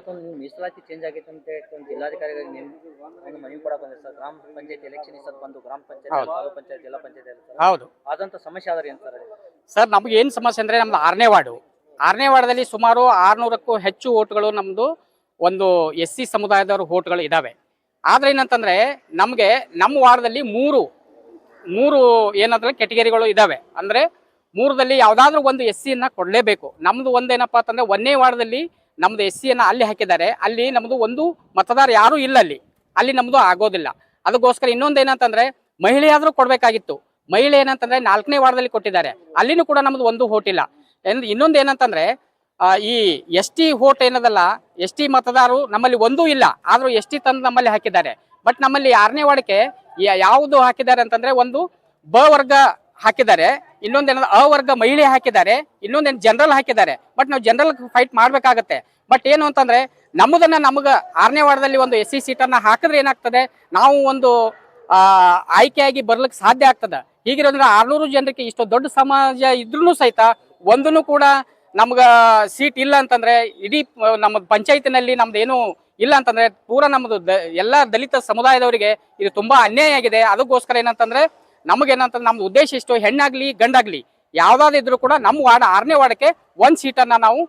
ಇವತ್ತೊಂದು ನೀವು ಮೀಸಲಾತಿ ಚೇಂಜ್ ಆಗೈತೆ ಅಂತ ಒಂದು ಜಿಲ್ಲಾಧಿಕಾರಿಗಳಿಗೆ ನೀವು ಒಂದು ಮನವಿ ಕೊಡಕ್ಕೆ ಬಂದಿದೆ ಸರ್. ಗ್ರಾಮ ಪಂಚಾಯತ್ ಎಲೆಕ್ಷನ್ ಸರ್ ಬಂದು ಗ್ರಾಮ ಪಂಚಾಯತ್ ತಾಲೂಕು ಪಂಚಾಯತ್ ಜಿಲ್ಲಾ ಪಂಚಾಯತ್ ಹೌದು ಆದಂತ ಸಮಸ್ಯೆ ಆದ್ರೆ ಏನು ಸರ್? ಸರ್, ನಮ್ಗೆ ಏನು ಸಮಸ್ಯೆ ಅಂದರೆ ನಮ್ದು 6ನೇ ವಾರ್ಡಲ್ಲಿ ಸುಮಾರು 600ಕ್ಕೂ ಹೆಚ್ಚು ಓಟ್ಗಳು ನಮ್ಮದು ಒಂದು SC ಸಮುದಾಯದವ್ರ ಓಟ್ಗಳು ಇದ್ದಾವೆ. ಆದರೆ ಏನಂತಂದರೆ ನಮಗೆ ನಮ್ಮ ವಾರ್ಡದಲ್ಲಿ ಮೂರು ಏನಂದ್ರೆ ಕೆಟಗರಿಗಳು ಇದ್ದಾವೆ. ಅಂದರೆ ಮೂರದಲ್ಲಿ ಯಾವುದಾದ್ರೂ ಒಂದು SCಯನ್ನು ಕೊಡಲೇಬೇಕು. ನಮ್ಮದು ಒಂದೇನಪ್ಪ ಅಂತಂದರೆ 1ನೇ ವಾರ್ಡದಲ್ಲಿ ನಮ್ಮದು SCಯನ್ನು ಅಲ್ಲಿ ಹಾಕಿದ್ದಾರೆ. ಅಲ್ಲಿ ನಮ್ಮದು ಒಂದು ಮತದಾರ ಯಾರೂ ಇಲ್ಲ, ಅಲ್ಲಿ ನಮ್ಮದು ಆಗೋದಿಲ್ಲ. ಅದಕ್ಕೋಸ್ಕರ ಇನ್ನೊಂದು ಏನಂತಂದರೆ ಮಹಿಳೆಯಾದರೂ ಕೊಡಬೇಕಾಗಿತ್ತು. ಮಹಿಳೆ ಏನಂತಂದರೆ 4ನೇ ವಾರ್ಡದಲ್ಲಿ ಕೊಟ್ಟಿದ್ದಾರೆ, ಅಲ್ಲಿನೂ ಕೂಡ ನಮ್ಮದು ಒಂದು ಓಟ್ ಇಲ್ಲ. ಇನ್ನೊಂದು ಏನಂತಂದರೆ ಈ ST ಓಟ್ ಏನದಲ್ಲ, ST ಮತದಾರರು ನಮ್ಮಲ್ಲಿ ಒಂದೂ ಇಲ್ಲ, ಆದರೂ ST ತಂದು ನಮ್ಮಲ್ಲಿ ಹಾಕಿದ್ದಾರೆ. ಬಟ್ ನಮ್ಮಲ್ಲಿ 6ನೇ ವಾರ್ಡ್ಗೆ ಯಾವುದು ಹಾಕಿದ್ದಾರೆ ಅಂತಂದರೆ ಒಂದು ಬ ವರ್ಗ ಹಾಕಿದ್ದಾರೆ, ಇನ್ನೊಂದೇನಂದ್ರೆ ಅ ವರ್ಗ ಮಹಿಳೆ ಹಾಕಿದ್ದಾರೆ, ಇನ್ನೊಂದೇನು ಜನರಲ್ ಹಾಕಿದ್ದಾರೆ. ಬಟ್ ನಾವು ಜನರಲ್ ಫೈಟ್ ಮಾಡಬೇಕಾಗತ್ತೆ. ಬಟ್ ಏನು ಅಂತಂದರೆ ನಮಗೆ 6ನೇ ವಾರ್ಡದಲ್ಲಿ ಒಂದು SC ಸೀಟನ್ನು ಹಾಕಿದ್ರೆ ಏನಾಗ್ತದೆ, ನಾವು ಒಂದು ಆಯ್ಕೆಯಾಗಿ ಬರ್ಲಿಕ್ಕೆ ಸಾಧ್ಯ ಆಗ್ತದೆ. ಹೀಗಿರೋದ್ರೆ 600 ಜನರಿಗೆ ಇಷ್ಟು ದೊಡ್ಡ ಸಮಾಜ ಇದ್ರೂ ಸಹಿತ ಒಂದೂ ಕೂಡ ನಮ್ಗೆ ಸೀಟ್ ಇಲ್ಲ ಅಂತಂದ್ರೆ ಇಡೀ ನಮ್ಮ ಪಂಚಾಯತಿನಲ್ಲಿ ನಮ್ದು ಏನು ಇಲ್ಲ ಅಂತಂದ್ರೆ ಪೂರ ನಮ್ಮದು ಎಲ್ಲ ದಲಿತ ಸಮುದಾಯದವರಿಗೆ ಇದು ತುಂಬಾ ಅನ್ಯಾಯ ಆಗಿದೆ. ಅದಕ್ಕೋಸ್ಕರ ಏನಂತಂದ್ರೆ ನಮಗೇನಂತಂದ್ರೆ ನಮ್ದು ಉದ್ದೇಶ ಇಷ್ಟು, ಹೆಣ್ಣಾಗ್ಲಿ ಗಂಡಾಗ್ಲಿ ಯಾವ್ದಾದ್ರು ಇದ್ರು ಕೂಡ ನಮ್ಮ ವಾರ್ಡ್ 6ನೇ ವಾರ್ಡ್ಗೆ ಒಂದು ಸೀಟನ್ನ ನಾವು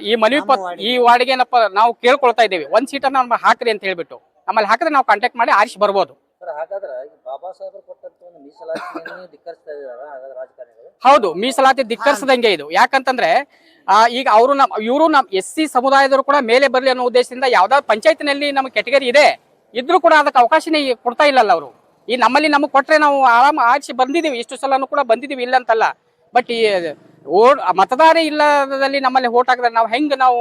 ಈ ಮನವಿ ಈ ವಾರ್ಡ್ಗೆ ಏನಪ್ಪ ನಾವು ಕೇಳ್ಕೊಳ್ತಾ ಇದ್ದೀವಿ, ಒಂದು ಸೀಟನ್ನ ನಮ್ಮ ಹಾಕ್ರಿ ಅಂತ ಹೇಳ್ಬಿಟ್ಟು. ನಮ್ಮಲ್ಲಿ ಹಾಕಿದ್ರೆ ನಾವು ಕಾಂಟ್ಯಾಕ್ಟ್ ಮಾಡಿ ಆರಿಸಿ ಬರ್ಬೋದು. ಹಾಗಾದ್ರೆ ಬಾಬಾ ಸಾಹೇಬರು ಕೊಟ್ಟಂತ ಒಂದು ಮೀಸಲಾತಿಯನ್ನು ಧಿಕ್ಕರಿಸ್ತಾ ಇದ್ದಾರೆ ರಾಜಕಾರಣಿಗಳು. ಹೌದು, ಮೀಸಲಾತಿ ಧಿಕ್ಕರಿಸದಂಗೆ ಇದು. ಯಾಕಂತಂದ್ರೆ ಈಗ ಇವರು ನಮ್ಮ SC ಸಮುದಾಯದವರು ಕೂಡ ಮೇಲೆ ಬರಲಿ ಅನ್ನೋ ಉದ್ದೇಶದಿಂದ ಯಾವ್ದಾದ್ರು ಪಂಚಾಯತಿನಲ್ಲಿ ನಮ್ಮ ಕೆಟಗರಿ ಇದ್ರೂ ಕೂಡ ಅದಕ್ಕೆ ಅವಕಾಶನೇ ಕೊಡ್ತಾ ಇಲ್ಲಲ್ಲ ಅವರು. ಈ ನಮ್ಮಲ್ಲಿ ನಮಗೆ ಕೊಟ್ರೆ ನಾವು ಆರಾಮ ಆರಿಸಿ ಬಂದಿದ್ದೀವಿ, ಇಷ್ಟು ಸಲನೂ ಕೂಡ ಬಂದಿದ್ದೀವಿ, ಇಲ್ಲ ಅಂತಲ್ಲ. ಬಟ್ ಈ ಮತದಾರ ಇಲ್ಲದಲ್ಲಿ ನಮ್ಮಲ್ಲಿ ಓಟ್ ಹಾಕಿದ್ರೆ ನಾವು ಹೆಂಗೆ ನಾವು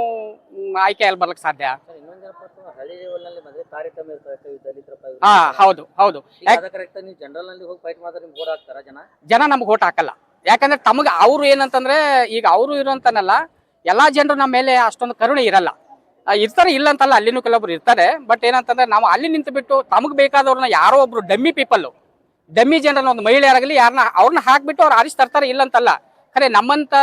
ಆಯ್ಕೆಯಲ್ಲಿ ಬರ್ಲಿಕ್ಕೆ ಸಾಧ್ಯ? ಹಳ್ಳಿ ಲೆವೆಲ್ನಲ್ಲಿ ಬಂದ್ರೆ ಕಾರ್ಯಕ್ರಮ ಇರ್ತದೆ ದಲಿತರ ಪರ. ಹೌದು ಹೌದು. ನೀವು ಜನರಲ್ ನಲ್ಲಿ ಹೋಗಿ ಫೈಟ್ ಮಾಡಿದ್ರೆ ನಿಮ್ಗೆ ಓಟ್ ಹಾಕ್ತಾರ ಜನ ನಮ್ಗೆ ಓಟ್ ಹಾಕಲ್ಲ. ಯಾಕಂದ್ರೆ ತಮಗೆ ಅವ್ರು ಏನಂತಂದ್ರೆ ಈಗ ಅವರು ಇರೋಂತನಲ್ಲ, ಎಲ್ಲಾ ಜನರು ನಮ್ಮ ಮೇಲೆ ಅಷ್ಟೊಂದು ಕರುಣೆ ಇರಲ್ಲ. ಇರ್ತಾರೆ, ಇಲ್ಲ ಅಂತಲ್ಲ, ಅಲ್ಲಿನೂ ಕೆಲವೊಬ್ರು ಇರ್ತಾರೆ. ಬಟ್ ಏನಂತಂದ್ರೆ ನಾವು ಅಲ್ಲಿ ನಿಂತು ಬಿಟ್ಟು ತಮಗೆ ಬೇಕಾದವ್ರನ್ನ ಯಾರೋ ಒಬ್ರು ಡಮ್ಮಿ ಜನರನ್ನ ಒಂದು ಮಹಿಳೆಯರಾಗಲಿ ಅವ್ರನ್ನ ಹಾಕ್ಬಿಟ್ಟು ಅವ್ರು ಆರಿಸಿ ತರ್ತಾರೆ, ಇಲ್ಲ ಅಂತಲ್ಲ. ಖರೆ ನಮ್ಮಂತ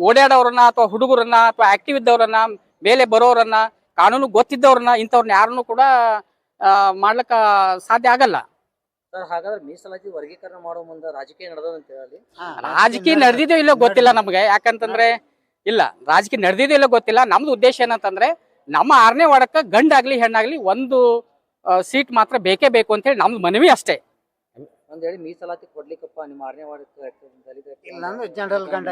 ಓಡಾಡೋರನ್ನ ಅಥವಾ ಹುಡುಗರನ್ನ ಅಥವಾ ಆಕ್ಟಿವ್ ಇದ್ದವ್ರನ್ನ ಮೇಲೆ ಬರೋರನ್ನ ಕಾನೂನು ಗೊತ್ತಿದ್ದವ್ರನ್ನ ಇಂಥವ್ರನ್ನ ಯಾರನ್ನು ಕೂಡ ಮಾಡ್ಲಿಕ್ಕ ಸಾಧ್ಯ ಆಗಲ್ಲ. ಸರ್, ಹಾಗಾದ್ರೆ ಮೀಸಲಾತಿ ವರ್ಗೀಕರಣ ಮಾಡೋ ಮುಂದೆ ರಾಜಕೀಯ ನಡೆದಂತ ಹೇಳಿ. ರಾಜಕೀಯ ನಡೆದಿದೋ ಇಲ್ಲೋ ಗೊತ್ತಿಲ್ಲ ನಮ್ಗೆ. ಯಾಕಂತಂದ್ರೆ ಇಲ್ಲ, ರಾಜಕೀಯ ನಡೆದಿದೋ ಇಲ್ಲೋ ಗೊತ್ತಿಲ್ಲ. ನಮ್ದು ಉದ್ದೇಶ ಏನಂತಂದ್ರೆ ನಮ್ಮ 6ನೇ ವಾರ್ಡಕ್ಕೆ ಗಂಡಾಗ್ಲಿ ಹೆಣ್ಣಾಗ್ಲಿ ಒಂದು ಸೀಟ್ ಮಾತ್ರ ಬೇಕೇ ಬೇಕು ಅಂತ ಹೇಳಿ ನಮ್ದು ಮನವಿ ಅಷ್ಟೇ. ಒಂದ್ ಹೇಳಿ ಮೀಸಲಾತಿ ಕೊಡ್ಲಿಕ್ಕಪ್ಪ ನಿಮ್ಮ 6ನೇ ವಾರ್ಡ್ ಜನರಲ್ ಗಂಡ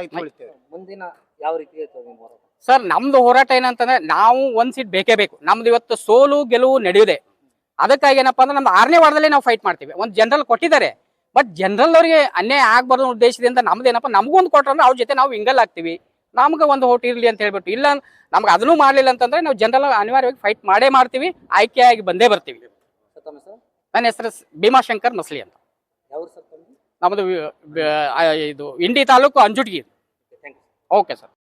ಮುಂದಿನ ಯಾವ ರೀತಿ ಇರ್ತದೆ ನಿಮ್ಮ ಹೋರಾಟ? ಸರ್, ನಮ್ದು ಹೋರಾಟ ಏನಂತಂದ್ರೆ ನಾವು ಒಂದು ಸೀಟ್ ಬೇಕೇ ಬೇಕು. ನಮ್ದು ಇವತ್ತು ಸೋಲು ಗೆಲುವು ನಡೆಯುದೆ. ಅದಕ್ಕಾಗಿ ಏನಪ್ಪಾ ಅಂದ್ರೆ ನಮ್ಮ 6ನೇ ವಾರ್ಡಲ್ಲಿ ನಾವು ಫೈಟ್ ಮಾಡ್ತೀವಿ. ಒಂದು ಜನರಲ್ ಕೊಟ್ಟಿದ್ದಾರೆ, ಬಟ್ ಜನರಲ್ ಅವರಿಗೆ ಅನ್ಯಾಯ ಆಗ್ಬಾರ್ದು ಉದ್ದೇಶದಿಂದ ನಮ್ದೇನಪ್ಪ, ನಮಗೊಂದು ಕೊಟ್ರಂದ್ರೆ ಅವ್ರ ಜೊತೆ ನಾವು ಹಿಂಗಲ್ ಆಗ್ತೀವಿ, ನಮ್ಗೆ ಒಂದು ಓಟ್ ಇರಲಿ ಅಂತ ಹೇಳ್ಬಿಟ್ಟು. ಇಲ್ಲ ನಮ್ಗೆ ಅದನ್ನೂ ಮಾಡಲಿಲ್ಲ ಅಂತಂದ್ರೆ ನಾವು ಜನರಲ್ ಅನಿವಾರ್ಯವಾಗಿ ಫೈಟ್ ಮಾಡ್ತೀವಿ, ಆಯ್ಕೆಯಾಗಿ ಬಂದೇ ಬರ್ತೀವಿ. ನನ್ನ ಹೆಸರು ಭೀಮಾಶಂಕರ್ ಮಸ್ಲಿ ಅಂತ. ನಮ್ಮದು ಇದು ಇಂಡಿ ತಾಲೂಕು ಅಂಜುಟ್ಗಿ. Okay sir.